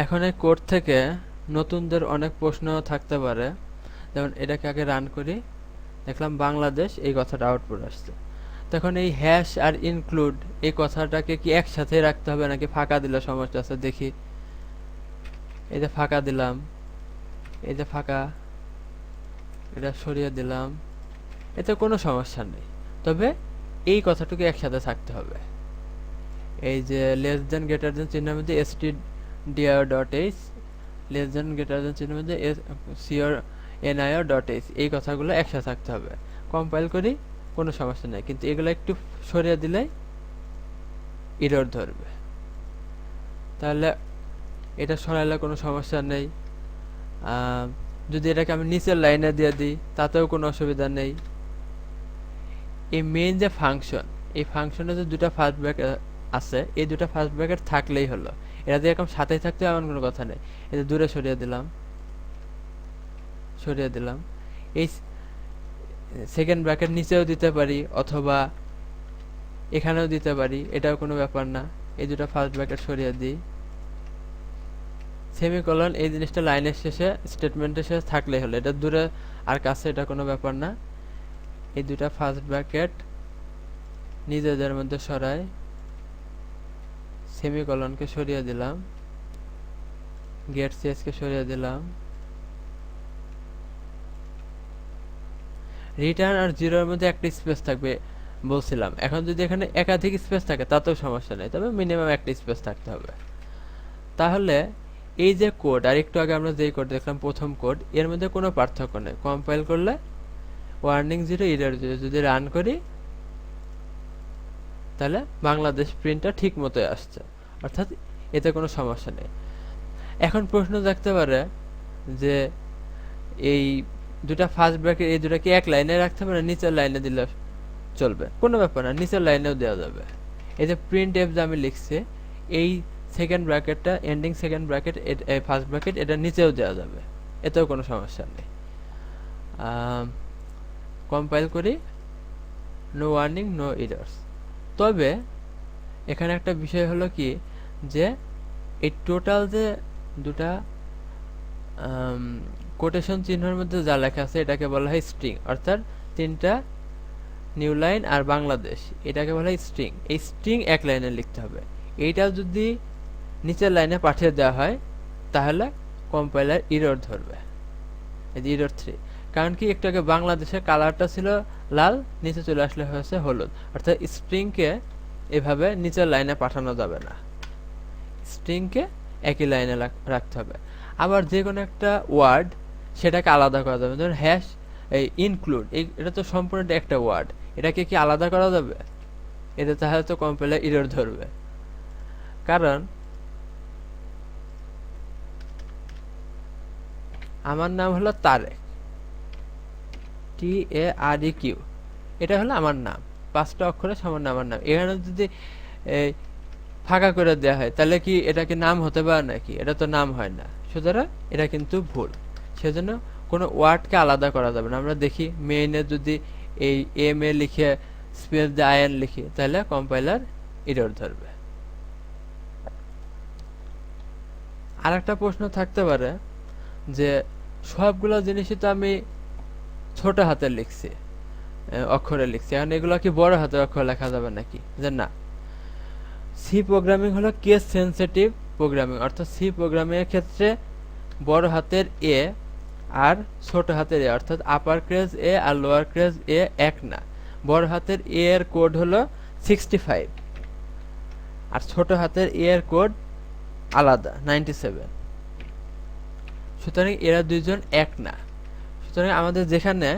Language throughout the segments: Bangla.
এখন এই কোড থেকে নতুনদের অনেক প্রশ্ন থাকতে পারে। যেমন এটাকে আগে রান করি, দেখলাম বাংলাদেশ এই কথাটা আউটপুট আসছে। তখন এই হ্যাশ আর ইনক্লুড এই কথাটাকে কি একসাথে রাখতে হবে নাকি ফাঁকা দিলে সমস্যা আছে দেখি। এই যে ফাঁকা দিলাম, এই যে ফাঁকা, এটা সরিয়ে দিলাম, এতে কোনো সমস্যা নেই। তবে এই কথাটুকু একসাথে থাকতে হবে। এই যে লেস দেন গ্রেটার দেন চিহ্নের মধ্যে stdio dot H, less than greater than চিহ্নের মধ্যে সিওর nio ডট এইচ, এই কথাগুলো একসাথে থাকতে হবে। কম্পাইল করি, কোনো সমস্যা নেই, কিন্তু এগুলো একটু সরিয়ে দিলে এরর ধরবে। তাহলে এটা সরাইলে কোনো সমস্যা নেই। যদি এটাকে আমি নিচের লাইনে দিয়ে দিই তাতেও কোনো অসুবিধা নেই। এই মেইন যে ফাংশন, এই ফাংশনে যে দুটা ফার্স্ট ব্র্যাকেট আছে, এই দুটা ফার্স্ট ব্র্যাকেট থাকলেই হলো। এটা দিয়ে এরকম সাথেই থাকতে এমন কোনো কথা নেই। এটা দূরে সরিয়ে দিলাম, সরিয়ে দিলাম। এই সেকেন্ড ব্র্যাকেট নিচেও দিতে পারি অথবা এখানেও দিতে পারি, এটাও কোনো ব্যাপার না। এই দুটা ফার্স্ট ব্র্যাকেট সরিয়ে দিই। সেমিকোলন এই জিনিসটা লাইনের শেষে স্টেটমেন্টের শেষে থাকলেই হলো। এটা দূরে আর কাছে এটা কোনো ব্যাপার না। এই দুটা ফার্স্ট ব্র্যাকেট নিজেদের মধ্যে সরাই, সেমিকোলনকে সরিয়ে দিলাম, গেট সিএসকে সরিয়ে দিলাম। রিটার্ন আর জিরোর মধ্যে একটা স্পেস থাকবে বলছিলাম। এখন যদি এখানে একাধিক স্পেস থাকে তাতেও সমস্যা নেই, তবে মিনিমাম একটা স্পেস থাকতে হবে। তাহলে এই যে কোড, আর একটু আগে আমরা যেই কোড দেখলাম প্রথম কোড, এর মধ্যে কোনো পার্থক্য নেই। কম্পাইল করলে ওয়ার্নিং জিরো, এরর জিরো। যদি রান করি তাহলে বাংলাদেশ প্রিন্টটা ঠিক মতোই আসছে, অর্থাৎ এতে কোনো সমস্যা নেই। এখন প্রশ্ন থাকতে পারে যে এই দুটা ফার্স্ট ব্র্যাকেট এই দুটা কি এক লাইনে রাখতে হবে না নিচের লাইনে দিলে চলবে? কোনো ব্যাপার না, নিচের লাইনেও দেওয়া যাবে। এই যে প্রিন্ট এফ যে আমি লিখছি, এই সেকেন্ড ব্র্যাকেটটা ending second bracket, first bracket এটা নিচেও দেওয়া যাবে, এতেও কোনো সমস্যা নেই। কম্পাইল করি, নো ওয়ার্নিং নো এরর্স। তবে এখানে একটা বিষয় হলো কি, যে এই টোটাল যে দুটা কোটেশন চিহ্নের মধ্যে যা লেখা আছে এটাকে বলা হয় স্ট্রিং, অর্থাৎ তিনটা নিউ লাইন আর বাংলাদেশ, এটাকে বলা হয় স্ট্রিং। এই স্ট্রিং এক লাইনে লিখতে হবে। এইটাও যদি নিচের লাইনে পাঠিয়ে দেওয়া হয় তাহলে কম্পাইলার এরর ধরবে। এই যে এরর 3, কারণ কি একটু আগে বাংলাদেশের কালারটা ছিল লাল, নিচে চলে আসলে হয়েছে হলুদ, অর্থাৎ স্ট্রিংকে এভাবে নিচের লাইনে পাঠানো যাবে না, স্ট্রিংকে একই লাইনে রাখতে হবে। আবার যে কোনো একটা ওয়ার্ড সেটাকে আলাদা করা যাবে, ধরুন হ্যাশ এই ইনক্লুড, এটা তো সম্পূর্ণ একটা ওয়ার্ড, এটাকে কি আলাদা করা যাবে? এতে তাহলে তো কম্পাইলার এরর ধরবে। কারণ আমার নাম হলো তারেক, TAREQ, এটা হলো আমার নাম, 5টা অক্ষরে সামান্য আমার নাম। এখানে যদি ফাঁকা করে দেওয়া হয় তাহলে কি এটা কি নাম হতে পারে নাকি? এটা তো নাম হয় না, সুতরাং এটা কিন্তু ভুল। সেজন্য কোনো ওয়ার্ডকে আলাদা করা যাবে না। আমরা দেখি মেইনে যদি এই MA লিখে স্পেস দিয়ে IN লিখি তাহলে কম্পাইলার এরর ধরবে। আর একটা প্রশ্ন থাকতে পারে যে সবগুলো জিনিসই তো আমি ছোট হাতের লিখছি, অক্ষরে লিখছি, এখন এগুলো কি বড় হাতের অক্ষরে লেখা যাবে নাকি? যে না, সি প্রোগ্রামিং হলো কেস সেনসিটিভ প্রোগ্রামিং, অর্থাৎ সি প্রোগ্রামিং এর ক্ষেত্রে বড় হাতের এ আর ছোট হাতের এ, অর্থাৎ আপার ক্রেজ এ আর লোয়ার ক্রেজ এ এক না। বড় হাতের এ এর কোড হলো 65 আর ছোট হাতের এ এর কোড আলাদা 97। সুতরাং এরা দুইজন এক না। সুতরাং আমাদের যেখানে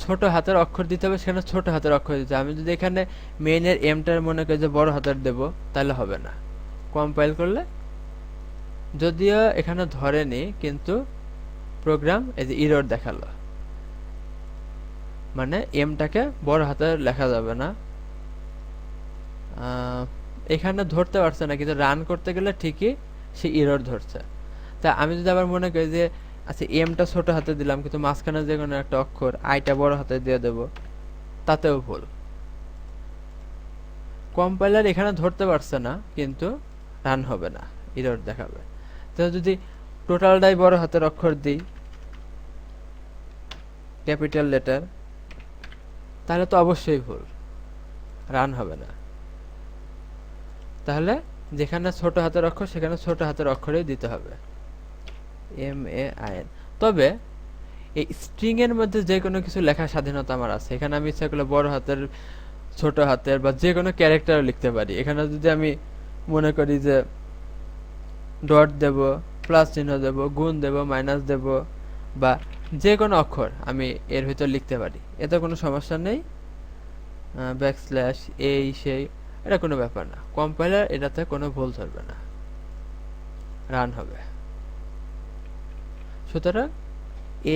ছোট হাতের অক্ষর দিতে হবে সেখানে ছোট হাতের অক্ষর দিতে হবে। আমি যদি এখানে মেইনের এমটার মনে করি যে বড় হাতের দেব তাহলে হবে না। কম্পাইল করলে যদিও এখানে ধরেনি, কিন্তু প্রোগ্রাম এই যে এরর দেখালো, মানে এমটাকে বড় হাতের লেখা যাবে না। এখানে ধরতে পারছে না, কিন্তু রান করতে গেলে ঠিকই সে এরর ধরছে। তা আমি যদি আবার মনে করি যে আচ্ছা এমটা ছোট হাতে দিলাম কিন্তু মাঝখানে যে কোনো একটা অক্ষর আইটা বড় হাতে দিয়ে দেব, তাতেও ভুল। কম্পাইলার এখানে ধরতে পারছে না, কিন্তু রান হবে না, এরর দেখাবে। তো যদি টোটালটাই বড় হাতের অক্ষর দিই, ক্যাপিটাল লেটার, তাহলে তো অবশ্যই ভুল, রান হবে না। তাহলে যেখানে ছোট হাতের অক্ষর সেখানে ছোট হাতের অক্ষরেই দিতে হবে, MAIN। তবে এই স্ট্রিং এর মধ্যে যে কোনো কিছু লেখার স্বাধীনতা আমার আছে। এখানে আমি ইচ্ছা করলে বড় হাতের, ছোট হাতের বা যে কোনো ক্যারেক্টারও লিখতে পারি। এখানে যদি আমি মনে করি যে ডট দেব, প্লাস চিহ্ন দেব, গুণ দেব, মাইনাস দেব, বা যে কোনো অক্ষর আমি এর ভিতর লিখতে পারি, এতে কোনো সমস্যা নেই। ব্যাকস্ল্যাশ এই সেই, এটা কোনো ব্যাপার না। কম্পাইলার এটাতে কোনো ভুল ধরবে না, রান হবে। সুতরাং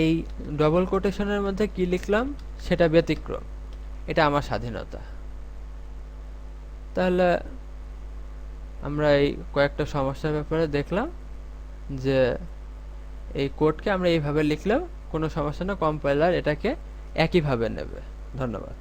এই ডবল কোটেশনের মধ্যে কি লিখলাম সেটা ব্যতিক্রম, এটা আমার স্বাধীনতা। তাহলে আমরা এই কয়েকটা সমস্যার ব্যাপারে দেখলাম যে এই কোডকে আমরা এইভাবে লিখলেও কোনো সমস্যা না, কম্পাইলার এটাকে একইভাবে নেবে। ধন্যবাদ।